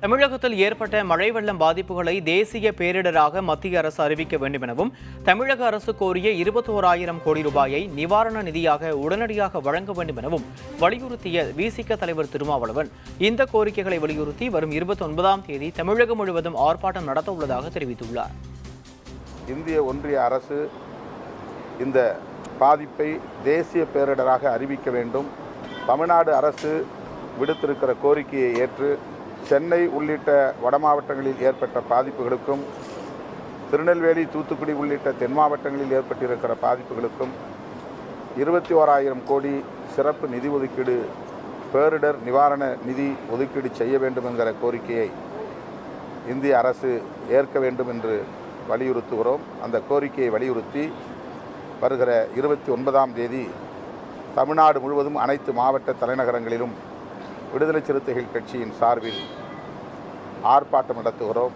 தமிழகத்தில் ஏற்பட்ட மழை வெள்ளம் பாதிப்புகளை தேசிய பேரிடராக மத்திய அரசு அறிவிக்க வேண்டும் எனவும் தமிழக அரசு கோரிய 21,000 கோடி ரூபாயை நிவாரண நிதியாக உடனடியாக வழங்க வேண்டும் எனவும் வலியுறுத்திய விசிக தலைவர் திருமாவளவன் இந்த கோரிக்கைகளை வலியுறுத்தி வரும் 29ஆம் தேதி தமிழகம் முழுவதும் ஆர்ப்பாட்டம் நடத்த உள்ளதாக தெரிவித்துள்ளார். இந்திய ஒன்றிய அரசு இந்த பாதிப்பை தேசிய பேரிடராக அறிவிக்க வேண்டும். தமிழ்நாடு அரசு விடுத்திருக்கிற கோரிக்கையை ஏற்று சென்னை உள்ளிட்ட வட மாவட்டங்களில் ஏற்பட்ட பாதிப்புகளுக்கும் திருநெல்வேலி, தூத்துக்குடி உள்ளிட்ட தென் மாவட்டங்களில் ஏற்பட்டிருக்கிற பாதிப்புகளுக்கும் 21,000 கோடி சிறப்பு நிதி ஒதுக்கீடு, பேரிடர் நிவாரண நிதி ஒதுக்கீடு செய்ய வேண்டும் என்கிற கோரிக்கையை இந்திய அரசு ஏற்க வேண்டும் என்று வலியுறுத்துகிறோம். அந்த கோரிக்கையை வலியுறுத்தி வருகிற 29ஆம் தேதி தமிழ்நாடு முழுவதும் அனைத்து மாவட்ட தலைநகரங்களிலும் விடுதலை சிறுத்தைகள் கட்சியின் சார்பில் ஆர்ப்பாட்டம் நடத்துகிறோம்.